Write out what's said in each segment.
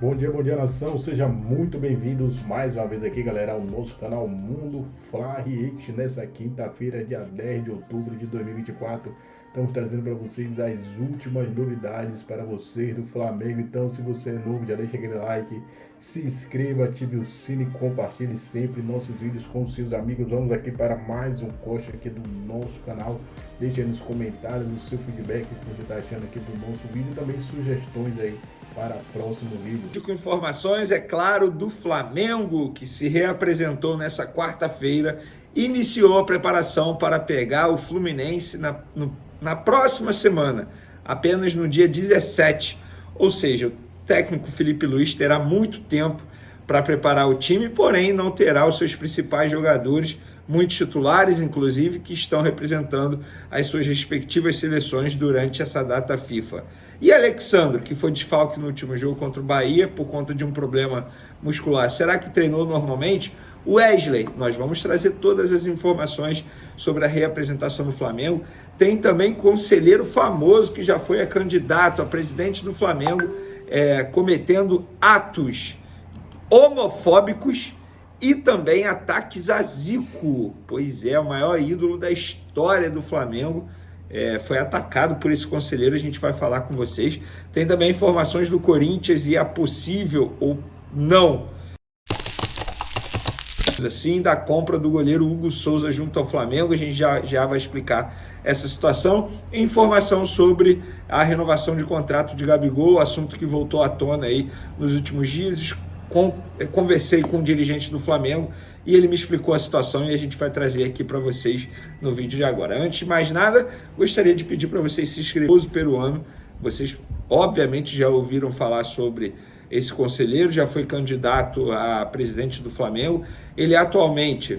Bom dia nação, sejam muito bem-vindos mais uma vez aqui, galera, ao nosso canal Mundo Fla React nessa quinta-feira, dia 10 de outubro de 2024. Estamos trazendo para vocês as últimas novidades para vocês do Flamengo. Então, se você é novo, já deixa aquele like, se inscreva, ative o sino e compartilhe sempre nossos vídeos com seus amigos. Vamos aqui para mais um corte aqui do nosso canal. Deixe aí nos comentários o seu feedback, o que você está achando aqui do nosso vídeo e também sugestões aí para o próximo vídeo. Com informações, é claro, do Flamengo, que se reapresentou nessa quarta-feira, iniciou a preparação para pegar o Fluminense na próxima semana, apenas no dia 17. Ou seja, o técnico Felipe Luiz terá muito tempo para preparar o time, porém não terá os seus principais jogadores, muitos titulares, inclusive, que estão representando as suas respectivas seleções durante essa data FIFA. E Alexandre, que foi desfalque no último jogo contra o Bahia por conta de um problema muscular, será que treinou normalmente? Wesley, nós vamos trazer todas as informações sobre a reapresentação do Flamengo. Tem também conselheiro famoso que já foi candidato a presidente do Flamengo, cometendo atos homofóbicos e também ataques a Zico. Pois é, o maior ídolo da história do Flamengo foi atacado por esse conselheiro. A gente vai falar com vocês. Tem também informações do Corinthians e a possível ou não, assim, da compra do goleiro Hugo Souza junto ao Flamengo. A gente já vai explicar essa situação. Informação sobre a renovação de contrato de Gabigol, assunto que voltou à tona aí nos últimos dias. Conversei com um dirigente do Flamengo e ele me explicou a situação e a gente vai trazer aqui para vocês no vídeo de agora. Antes de mais nada, gostaria de pedir para vocês se inscreverem no peruano. Vocês obviamente já ouviram falar sobre esse conselheiro, já foi candidato a presidente do Flamengo. Ele atualmente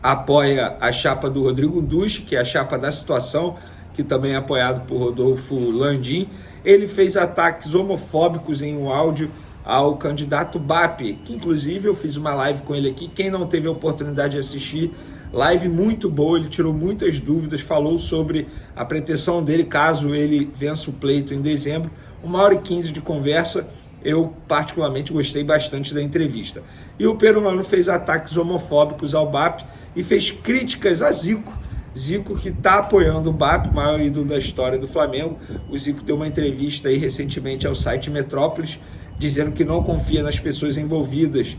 apoia a chapa do Rodrigo Duche, que é a chapa da situação, que também é apoiado por Rodolfo Landim. Ele fez ataques homofóbicos em um áudio ao candidato BAP, que inclusive eu fiz uma live com ele aqui. Quem não teve a oportunidade de assistir, live muito boa, ele tirou muitas dúvidas, falou sobre a pretensão dele caso ele vença o pleito em dezembro. 1h15 de conversa. Eu particularmente gostei bastante da entrevista. E o peruano fez ataques homofóbicos ao BAP e fez críticas a Zico. Zico, que está apoiando o BAP, o maior ídolo da história do Flamengo. O Zico deu uma entrevista aí recentemente ao site Metrópolis, dizendo que não confia nas pessoas envolvidas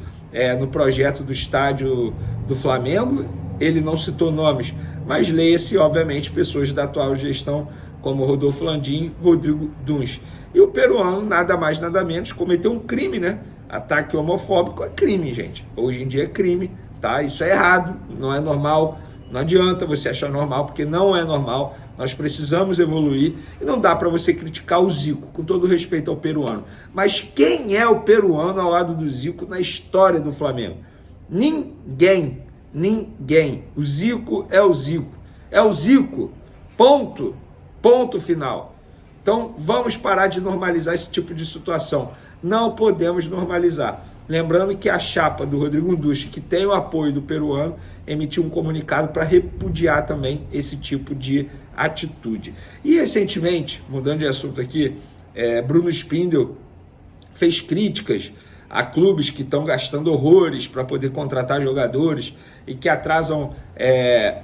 no projeto do estádio do Flamengo. Ele não citou nomes, mas leia-se, obviamente, pessoas da atual gestão, como Rodolfo Landim, Rodrigo Duns. E o peruano, nada mais, nada menos, cometeu um crime, né? Ataque homofóbico é crime, gente. Hoje em dia é crime, tá? Isso é errado, não é normal. Não adianta você achar normal, porque não é normal. Nós precisamos evoluir e não dá para você criticar o Zico, com todo respeito ao peruano. Mas quem é o peruano ao lado do Zico na história do Flamengo? Ninguém. Ninguém. O Zico é o Zico. É o Zico. Ponto. Ponto final. Então vamos parar de normalizar esse tipo de situação. Não podemos normalizar. Lembrando que a chapa do Rodrigo Duche, que tem o apoio do peruano, emitiu um comunicado para repudiar também esse tipo de atitude. E recentemente, mudando de assunto aqui, Bruno Spindel fez críticas a clubes que estão gastando horrores para poder contratar jogadores e que atrasam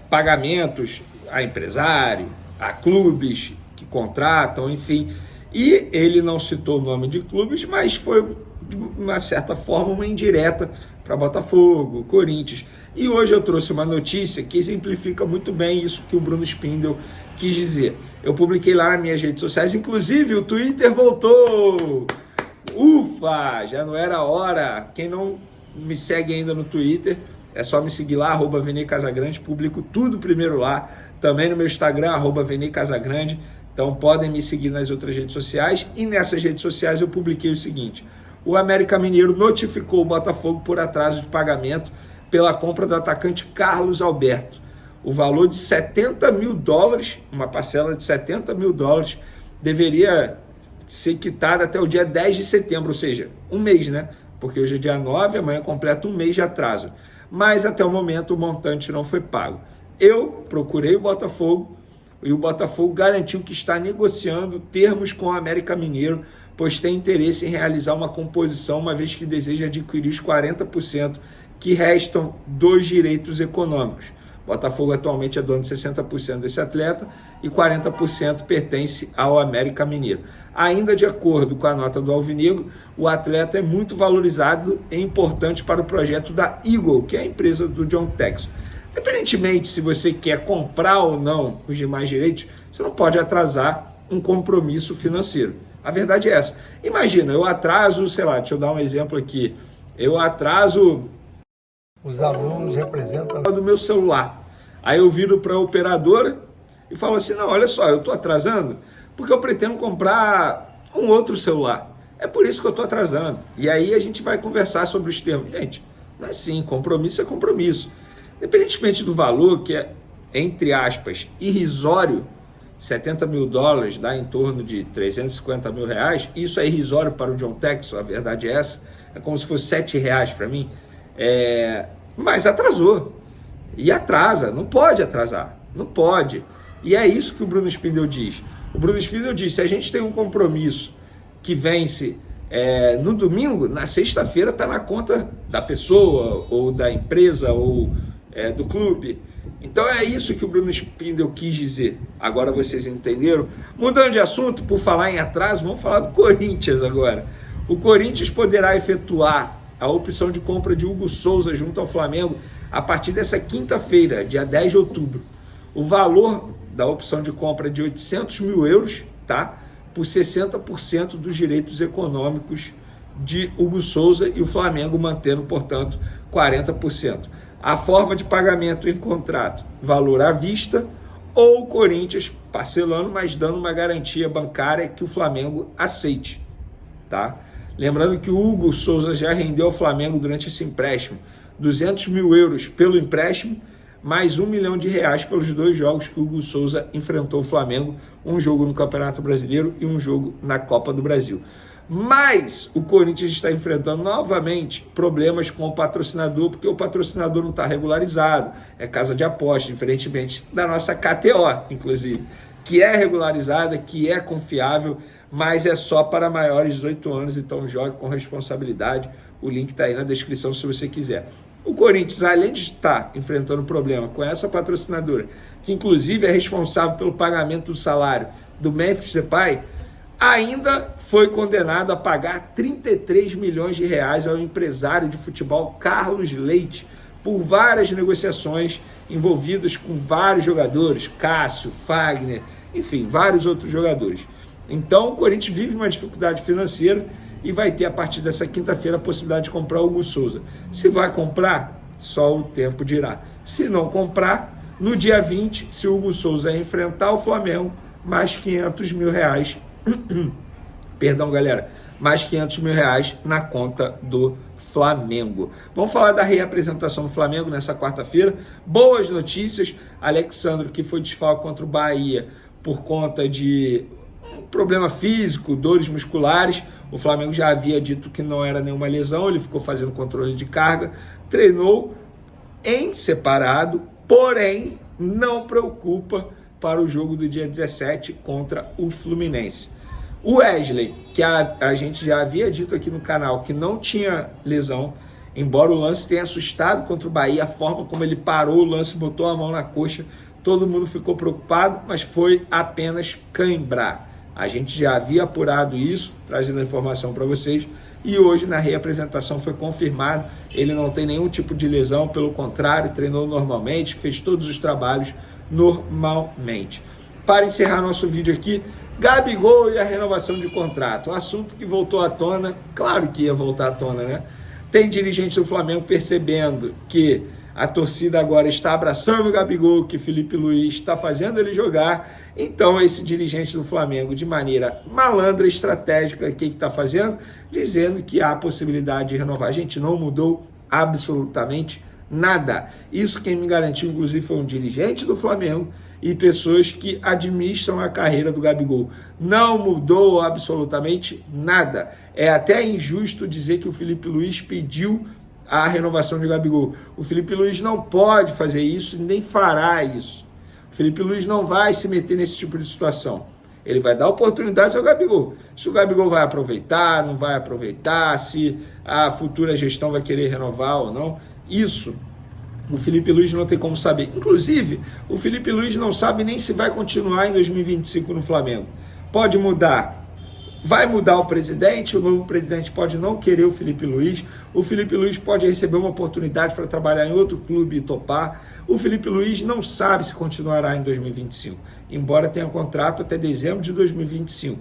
pagamentos a empresário, a clubes que contratam, enfim. E ele não citou o nome de clubes, mas foi, de uma certa forma, uma indireta para Botafogo, Corinthians. E hoje eu trouxe uma notícia que exemplifica muito bem isso que o Bruno Spindel quis dizer. Eu publiquei lá nas minhas redes sociais, inclusive o Twitter voltou! Ufa! Já não era hora. Quem não me segue ainda no Twitter, é só me seguir lá, @VeniCasagrande, publico tudo primeiro lá. Também no meu Instagram, @VeniCasagrande. Então podem me seguir nas outras redes sociais. E nessas redes sociais eu publiquei o seguinte: o América Mineiro notificou o Botafogo por atraso de pagamento pela compra do atacante Carlos Alberto. O valor de $70 mil, uma parcela de $70 mil, deveria ser quitada até o dia 10 de setembro, ou seja, um mês, né? Porque hoje é dia 9, amanhã completa um mês de atraso. Mas até o momento o montante não foi pago. Eu procurei o Botafogo e o Botafogo garantiu que está negociando termos com o América Mineiro pois tem interesse em realizar uma composição, uma vez que deseja adquirir os 40% que restam dos direitos econômicos. Botafogo atualmente é dono de 60% desse atleta e 40% pertence ao América Mineiro. Ainda de acordo com a nota do Alvinegro, o atleta é muito valorizado e importante para o projeto da Eagle, que é a empresa do John Textor. Independentemente se você quer comprar ou não os demais direitos, você não pode atrasar um compromisso financeiro. A verdade é essa. Imagina, eu atraso, sei lá, deixa eu dar um exemplo aqui, eu atraso... Os alunos representam do meu celular. Aí eu viro para a operadora e falo assim, não, olha só, eu estou atrasando porque eu pretendo comprar um outro celular. É por isso que eu estou atrasando. E aí a gente vai conversar sobre os termos. Gente, não é assim, compromisso é compromisso. Independentemente do valor, que é, entre aspas, irrisório, 70 mil dólares dá em torno de 350 mil reais, isso é irrisório para o John Textor, a verdade é essa, é como se fosse 7 reais para mim. Mas atrasou, e atrasa, não pode atrasar, não pode, e é isso que o Bruno Spindel diz. O Bruno Spindel diz, se a gente tem um compromisso que vence no domingo, na sexta-feira está na conta da pessoa, ou da empresa, ou do clube. Então é isso que o Bruno Spindel quis dizer. Agora vocês entenderam? Mudando de assunto, por falar em atraso, vamos falar do Corinthians agora. O Corinthians poderá efetuar a opção de compra de Hugo Souza junto ao Flamengo a partir dessa quinta-feira, dia 10 de outubro. O valor da opção de compra é de 800 mil euros, tá? Por 60% dos direitos econômicos de Hugo Souza e o Flamengo mantendo, portanto, 40%. A forma de pagamento em contrato, valor à vista, ou o Corinthians parcelando, mas dando uma garantia bancária que o Flamengo aceite, tá? Lembrando que o Hugo Souza já rendeu ao Flamengo durante esse empréstimo 200 mil euros pelo empréstimo, mais R$1 milhão pelos 2 jogos que o Hugo Souza enfrentou o Flamengo, um jogo no Campeonato Brasileiro e um jogo na Copa do Brasil. Mas o Corinthians está enfrentando novamente problemas com o patrocinador, porque o patrocinador não está regularizado, é casa de aposta, diferentemente da nossa KTO, inclusive, que é regularizada, que é confiável, mas é só para maiores de 18 anos, então jogue com responsabilidade. O link está aí na descrição se você quiser. O Corinthians, além de estar enfrentando problema com essa patrocinadora, que inclusive é responsável pelo pagamento do salário do Memphis Depay, ainda foi condenado a pagar 33 milhões de reais ao empresário de futebol Carlos Leite por várias negociações envolvidas com vários jogadores, Cássio, Fagner, enfim, vários outros jogadores. Então o Corinthians vive uma dificuldade financeira e vai ter a partir dessa quinta-feira a possibilidade de comprar o Hugo Souza. Se vai comprar, só o tempo dirá. Se não comprar, no dia 20, se o Hugo Souza enfrentar o Flamengo, mais 500 mil reais, perdão galera, mais 500 mil reais na conta do Flamengo. Vamos falar da reapresentação do Flamengo nessa quarta-feira. Boas notícias, Alexandre, que foi desfalque contra o Bahia por conta de problema físico, dores musculares. O Flamengo já havia dito que não era nenhuma lesão, ele ficou fazendo controle de carga, treinou em separado, porém não preocupa para o jogo do dia 17 contra o Fluminense. O Wesley, que a gente já havia dito aqui no canal que não tinha lesão, embora o lance tenha assustado contra o Bahia, a forma como ele parou o lance, botou a mão na coxa, todo mundo ficou preocupado, mas foi apenas cãibrar. A gente já havia apurado isso, trazendo a informação para vocês, e hoje na reapresentação foi confirmado, ele não tem nenhum tipo de lesão, pelo contrário, treinou normalmente, fez todos os trabalhos normalmente. Para encerrar nosso vídeo aqui, Gabigol e a renovação de contrato, um assunto que voltou à tona, claro que ia voltar à tona, né? Tem dirigentes do Flamengo percebendo que a torcida agora está abraçando o Gabigol, que Felipe Luiz está fazendo ele jogar. Então esse dirigente do Flamengo, de maneira malandra, estratégica, o que está fazendo? Dizendo que há possibilidade de renovar. A gente não mudou absolutamente nada. Isso quem me garantiu, inclusive, foi um dirigente do Flamengo e pessoas que administram a carreira do Gabigol. Não mudou absolutamente nada. É até injusto dizer que o Felipe Luiz pediu a renovação de Gabigol. O Felipe Luiz não pode fazer isso, nem fará isso. O Felipe Luiz não vai se meter nesse tipo de situação. Ele vai dar oportunidades ao Gabigol. Se o Gabigol vai aproveitar, não vai aproveitar, se a futura gestão vai querer renovar ou não, isso o Felipe Luiz não tem como saber. Inclusive, o Felipe Luiz não sabe nem se vai continuar em 2025 no Flamengo. Pode mudar. Vai mudar o presidente, o novo presidente pode não querer o Felipe Luiz pode receber uma oportunidade para trabalhar em outro clube e topar. O Felipe Luiz não sabe se continuará em 2025, embora tenha contrato até dezembro de 2025.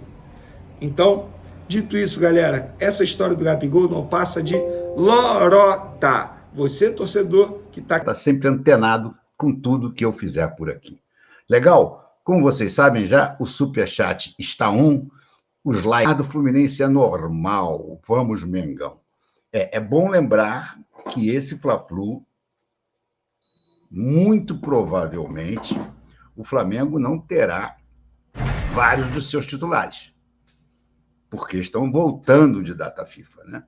Então, dito isso, galera, essa história do Gabigol não passa de lorota. Você, torcedor, que está sempre antenado com tudo que eu fizer por aqui. Legal? Como vocês sabem já, o Superchat está on. Os likes do Fluminense é normal. Vamos, Mengão. É bom lembrar que esse Fla-Flu, muito provavelmente, o Flamengo não terá vários dos seus titulares, porque estão voltando de data FIFA, né?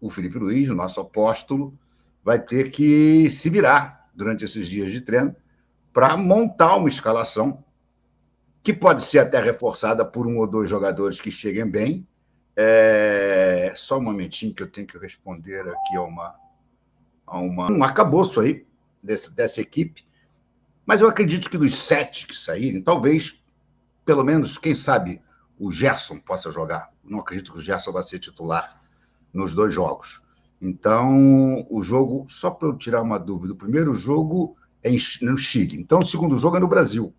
O Felipe Luiz, o nosso apóstolo, vai ter que se virar durante esses dias de treino para montar uma escalação que pode ser até reforçada por um ou dois jogadores que cheguem bem. Só um momentinho que eu tenho que responder aqui a um arcabouço aí dessa equipe. Mas eu acredito que dos 7 que saírem, talvez, pelo menos, quem sabe, o Gerson possa jogar. Não acredito que o Gerson vai ser titular nos 2 jogos. Então, o jogo, só para eu tirar uma dúvida, o primeiro jogo é no Chile. Então, o segundo jogo é no Brasil.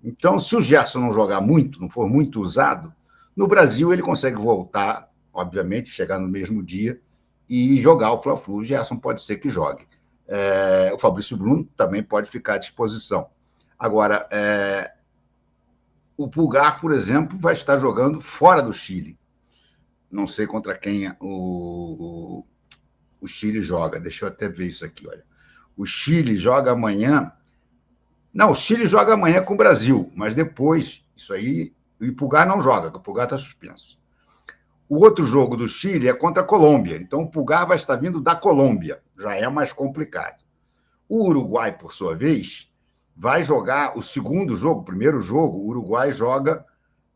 Então, se o Gerson não jogar muito, não for muito usado, no Brasil ele consegue voltar, obviamente, chegar no mesmo dia e jogar o Fla-Flu. O Gerson pode ser que jogue. O Fabrício Bruno também pode ficar à disposição. Agora, o Pulgar, por exemplo, vai estar jogando fora do Chile. Não sei contra quem o Chile joga. Deixa eu até ver isso aqui, olha. O Chile joga amanhã. Não, o Chile joga amanhã com o Brasil, mas depois, isso aí, o Pulgar não joga, porque o Pulgar está suspenso. O outro jogo do Chile é contra a Colômbia, então o Pulgar vai estar vindo da Colômbia, já é mais complicado. O Uruguai, por sua vez, vai jogar o segundo jogo, o primeiro jogo, o Uruguai joga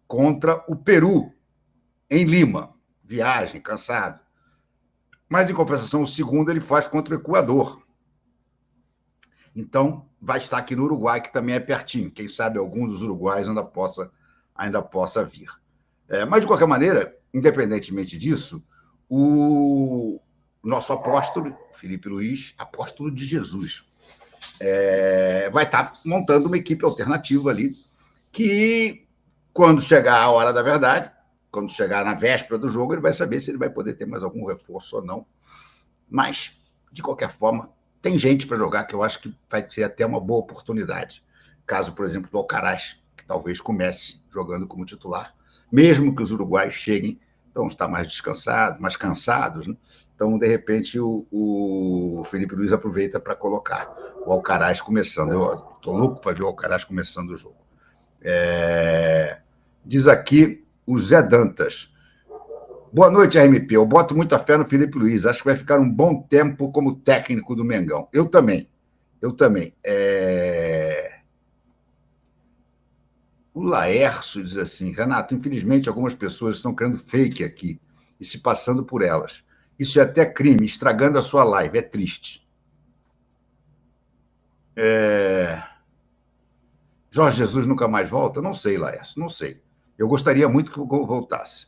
contra o Peru, em Lima, viagem, cansado. Mas, em compensação, o segundo ele faz contra o Equador. Então, vai estar aqui no Uruguai, que também é pertinho. Quem sabe algum dos uruguaios ainda possa vir. Mas, de qualquer maneira, independentemente disso, o nosso apóstolo, Felipe Luiz, apóstolo de Jesus, vai estar montando uma equipe alternativa ali, que, quando chegar a hora da verdade, quando chegar na véspera do jogo, ele vai saber se ele vai poder ter mais algum reforço ou não. Mas, de qualquer forma, tem gente para jogar que eu acho que vai ser até uma boa oportunidade. Caso, por exemplo, do Alcaraz, que talvez comece jogando como titular, mesmo que os uruguaios cheguem, vão estar mais descansados, mais cansados, né? Então, de repente, o Felipe Luiz aproveita para colocar o Alcaraz começando. Eu estou louco para ver o Alcaraz começando o jogo. Diz aqui o Zé Dantas. Boa noite, RMP. Eu boto muita fé no Felipe Luiz. Acho que vai ficar um bom tempo como técnico do Mengão. Eu também. O Laércio diz assim: Renato, infelizmente algumas pessoas estão criando fake aqui e se passando por elas. Isso é até crime, estragando a sua live. É triste. Jorge Jesus nunca mais volta? Não sei, Laércio, não sei. Eu gostaria muito que o gol voltasse.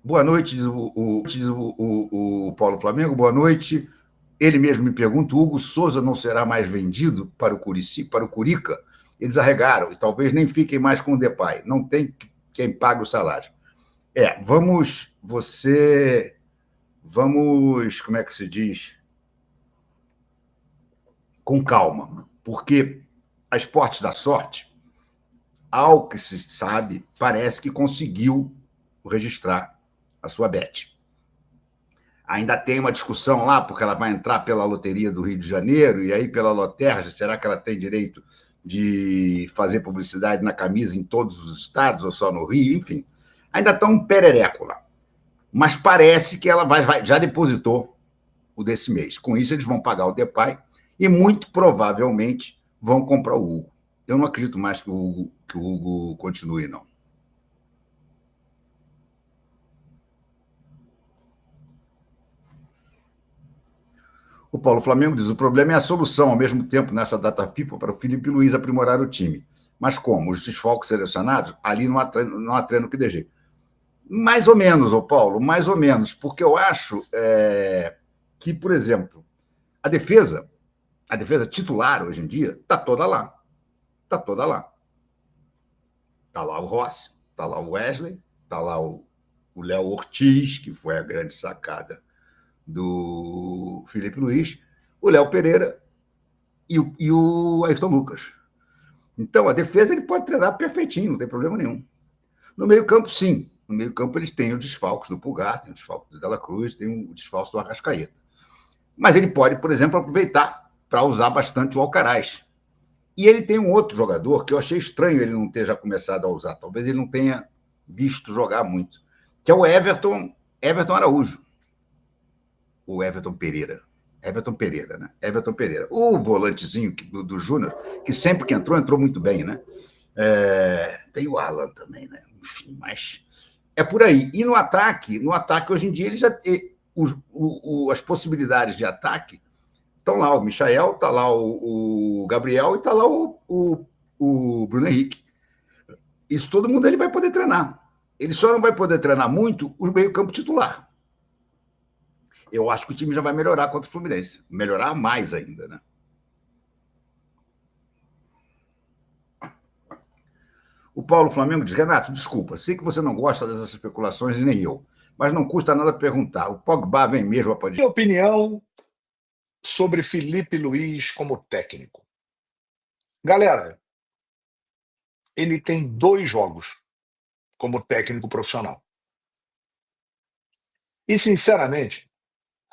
Boa noite, diz o Paulo Flamengo. Boa noite. Ele mesmo me pergunta: o Hugo Souza não será mais vendido para o Curica? Eles arregaram e talvez nem fiquem mais com o Depay. Não tem quem pague o salário. Vamos, como é que se diz? Com calma, porque a Esportes da Sorte, ao que se sabe, parece que conseguiu registrar a sua bet. Ainda tem uma discussão lá, porque ela vai entrar pela Loteria do Rio de Janeiro, e aí pela Loterja, será que ela tem direito de fazer publicidade na camisa em todos os estados, ou só no Rio? Enfim, ainda está um perereco lá. Mas parece que ela já depositou o desse mês. Com isso, eles vão pagar o Depay e, muito provavelmente, vão comprar o Hugo. Eu não acredito mais que o Hugo continue, não. O Paulo Flamengo diz: o problema é a solução, ao mesmo tempo, nessa data FIFA, para o Felipe Luiz aprimorar o time. Mas como? Os desfalques selecionados? Ali não há treino que dê jeito. Mais ou menos, ô Paulo, mais ou menos, porque eu acho que, por exemplo, a defesa titular hoje em dia está toda lá. Está toda lá. Está lá o Rossi, está lá o Wesley, está lá o Léo Ortiz, que foi a grande sacada do Felipe Luiz, o Léo Pereira e o Ayrton Lucas. Então, a defesa ele pode treinar perfeitinho, não tem problema nenhum. No meio-campo, sim. No meio-campo, eles têm os desfalques do Pulgar, tem o desfalque do Dela Cruz, tem o desfalque do Arrascaeta. Mas ele pode, por exemplo, aproveitar para usar bastante o Alcaraz. E ele tem um outro jogador que eu achei estranho ele não ter já começado a usar. Talvez ele não tenha visto jogar muito, que é o Everton Araújo. O Everton Pereira, né? Everton Pereira. O volantezinho do Júnior, que sempre que entrou muito bem, né? Tem o Alan também, né? Enfim, mas é por aí. E no ataque hoje em dia, ele já as possibilidades de ataque estão lá. O Michael, está lá o Gabriel e está lá o Bruno Henrique. Isso todo mundo ele vai poder treinar. Ele só não vai poder treinar muito o meio-campo titular. Eu acho que o time já vai melhorar contra o Fluminense. Melhorar mais ainda, né? O Paulo Flamengo diz: Renato, desculpa, sei que você não gosta dessas especulações e nem eu, mas não custa nada perguntar. O Pogba vem mesmo a Minha opinião sobre Felipe Luiz como técnico. Galera, ele tem 2 jogos como técnico profissional. E, sinceramente,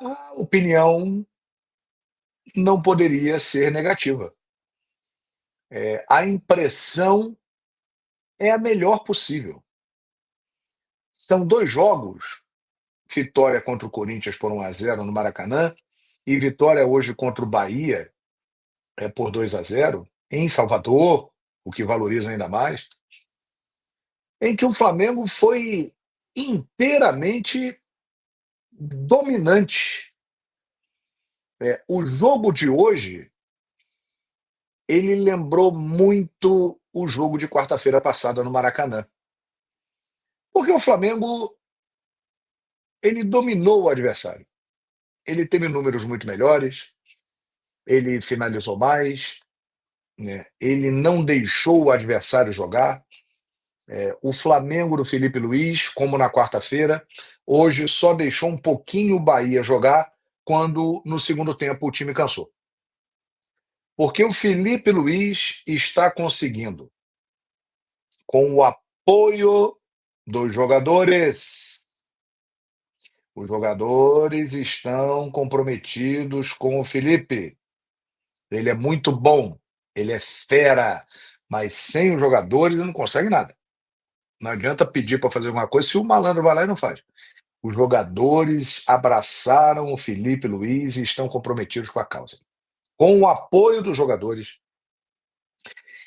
a opinião não poderia ser negativa. A impressão é a melhor possível. São 2 jogos, vitória contra o Corinthians por 1-0 no Maracanã e vitória hoje contra o Bahia por 2-0 em Salvador, o que valoriza ainda mais, em que o Flamengo foi inteiramente dominante. O jogo de hoje, ele lembrou muito o jogo de quarta-feira passada no Maracanã. Porque o Flamengo, ele dominou o adversário. Ele teve números muito melhores, ele finalizou mais, né? Ele não deixou o adversário jogar. O Flamengo do Felipe Luiz, como na quarta-feira, hoje só deixou um pouquinho o Bahia jogar quando, no segundo tempo, o time cansou. Porque o Felipe Luiz está conseguindo, com o apoio dos jogadores. Os jogadores estão comprometidos com o Felipe. Ele é muito bom, ele é fera, mas sem os jogadores ele não consegue nada. Não adianta pedir para fazer alguma coisa se o malandro vai lá e não faz. Os jogadores abraçaram o Felipe Luiz e estão comprometidos com a causa. Com o apoio dos jogadores,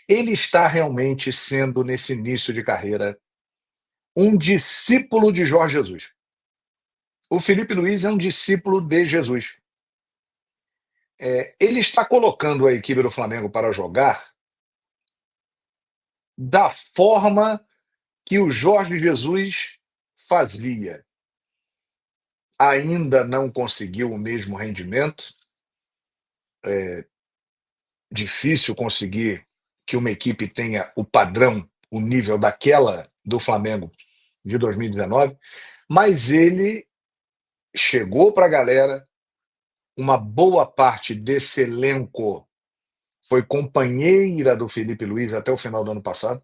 ele está realmente sendo, nesse início de carreira, um discípulo de Jorge Jesus. O Felipe Luiz é um discípulo de Jesus. Ele está colocando a equipe do Flamengo para jogar da forma que o Jorge Jesus fazia. Ainda não conseguiu o mesmo rendimento. Difícil conseguir que uma equipe tenha o padrão, o nível daquela do Flamengo de 2019, mas ele chegou para a galera. Uma boa parte desse elenco foi companheira do Felipe Luiz até o final do ano passado.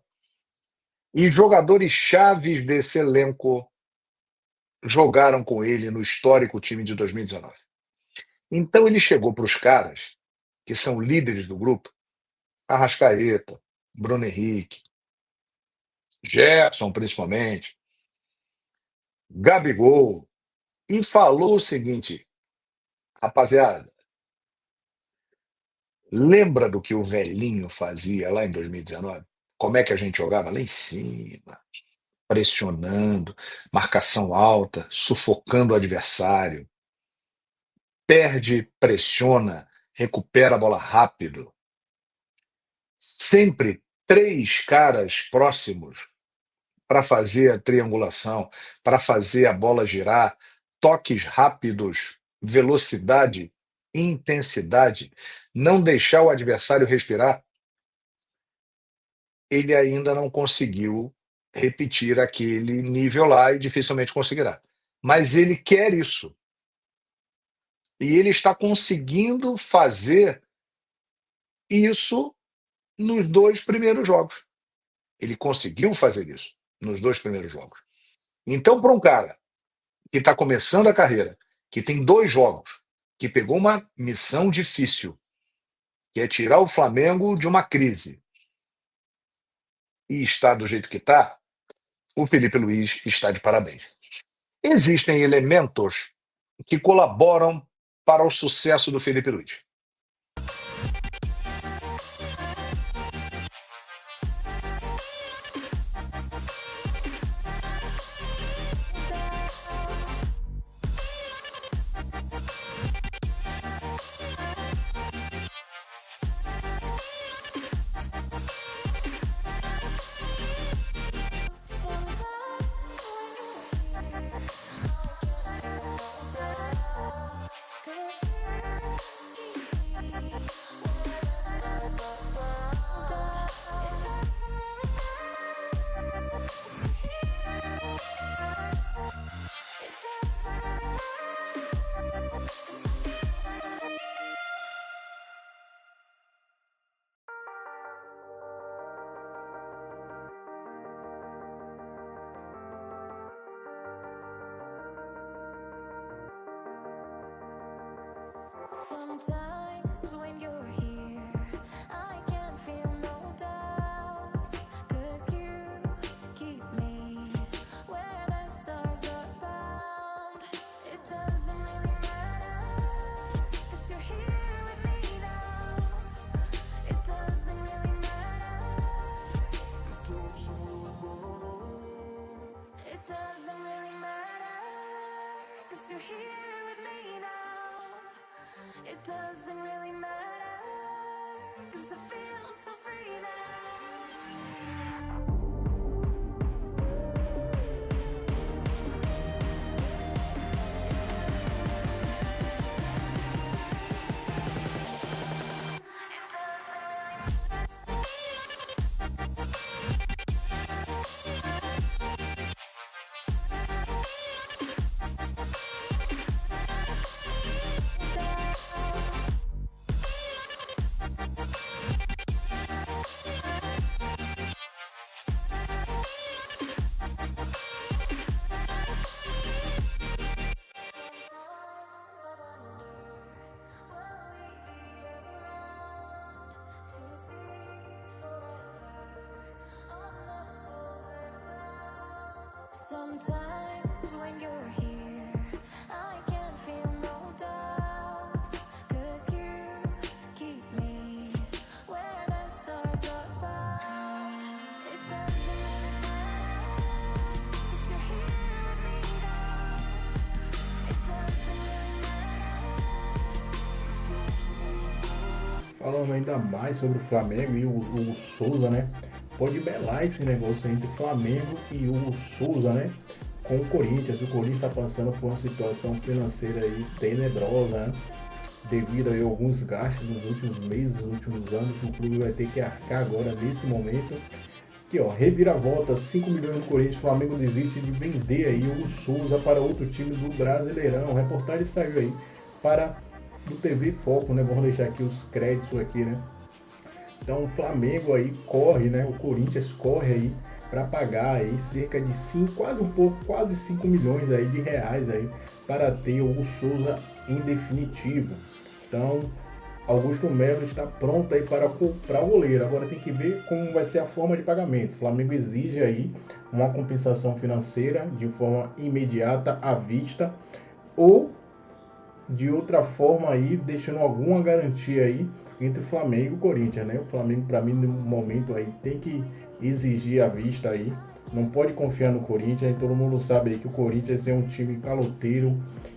E jogadores chaves desse elenco jogaram com ele no histórico time de 2019. Então ele chegou para os caras, que são líderes do grupo, Arrascaeta, Bruno Henrique, Gerson principalmente, Gabigol, e falou o seguinte: Rapaziada, lembra do que o velhinho fazia lá em 2019? Como é que a gente jogava lá em cima, pressionando, marcação alta, sufocando o adversário, perde, pressiona, recupera a bola rápido. Sempre 3 caras próximos para fazer a triangulação, para fazer a bola girar, toques rápidos, velocidade, intensidade, não deixar o adversário respirar. Ele ainda não conseguiu repetir aquele nível lá e dificilmente conseguirá. Mas ele quer isso. E ele está conseguindo fazer isso nos 2 primeiros jogos. Ele conseguiu fazer isso nos 2 primeiros jogos. Então, para um cara que está começando a carreira, que tem 2 jogos, que pegou uma missão difícil, que é tirar o Flamengo de uma crise, e está do jeito que está, o Felipe Luiz está de parabéns. Existem elementos que colaboram para o sucesso do Felipe Luiz. Sometimes when you're here, I can feel no doubt, 'cause you keep me where the stars are bound. It doesn't really matter, 'cause you're here with me now. It doesn't really matter. It doesn't really matter, 'cause you're here with me now. It doesn't really matter, 'cause I feel so free now. Sometimes when you're here, I can feel no doubt, 'cause you keep me where the stars are bound. It doesn't really matter, 'cause you're here with me now. It doesn't really matter. Falando ainda mais sobre o Flamengo e o Hugo Souza, né? Pode belar esse negócio entre Flamengo e Hugo Souza, né? Com o Corinthians. O Corinthians está passando por uma situação financeira aí tenebrosa, né? Devido aí a alguns gastos nos últimos meses, nos últimos anos, que o clube vai ter que arcar agora nesse momento. Aqui, ó, reviravolta, 5 milhões do Corinthians, o Flamengo desiste de vender aí o Hugo Souza para outro time do Brasileirão. A reportagem saiu aí para o TV Foco, né? Vamos deixar aqui os créditos aqui, né? Então o Flamengo aí corre, né? O Corinthians corre aí para pagar aí cerca de 5, quase 5 milhões aí de reais aí para ter o Hugo Souza em definitivo. Então Augusto Melo está pronto aí para comprar o goleiro. Agora tem que ver como vai ser a forma de pagamento. O Flamengo exige aí uma compensação financeira de forma imediata, à vista, ou de outra forma aí, deixando alguma garantia aí entre o Flamengo e o Corinthians, né? O Flamengo, para mim, no momento aí, tem que exigir a vista aí. Não pode confiar no Corinthians. Todo mundo sabe aí que o Corinthians é um time caloteiro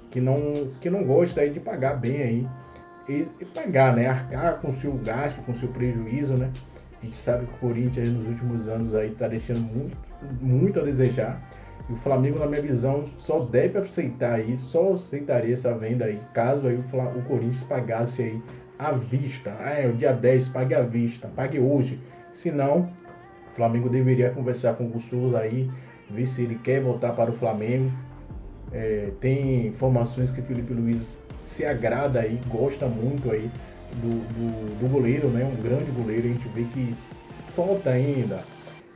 que não gosta aí de pagar bem aí. E pagar, né? Arcar com o seu gasto, com o seu prejuízo, né? A gente sabe que o Corinthians nos últimos anos aí tá deixando muito a desejar. E o Flamengo, na minha visão, só deve aceitar aí, só aceitaria essa venda aí, caso aí o Corinthians pagasse aí à vista. O dia 10, pague à vista, pague hoje. Senão, o Flamengo deveria conversar com o Hugo Souza aí, ver se ele quer voltar para o Flamengo. Tem informações que o Felipe Luiz se agrada aí, gosta muito aí do goleiro, né? Um grande goleiro. A gente vê que falta ainda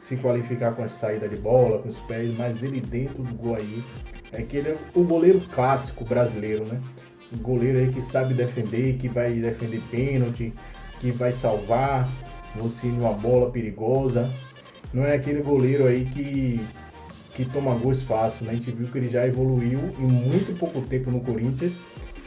se qualificar com a saída de bola, com os pés, mas ele dentro do gol aí, que ele é o goleiro clássico brasileiro, né? Um goleiro aí que sabe defender, que vai defender pênalti, que vai salvar você numa bola perigosa. Não é aquele goleiro aí que toma gols fácil, né? A gente viu que ele já evoluiu em muito pouco tempo no Corinthians,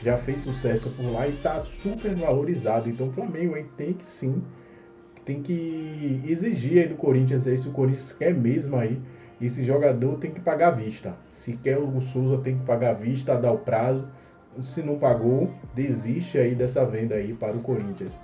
já fez sucesso por lá e está super valorizado. Então o Flamengo aí tem que exigir aí do Corinthians aí, se o Corinthians quer mesmo aí, esse jogador tem que pagar à vista. Se quer o Hugo Souza, tem que pagar à vista, dar o prazo. Se não pagou, desiste aí dessa venda aí para o Corinthians.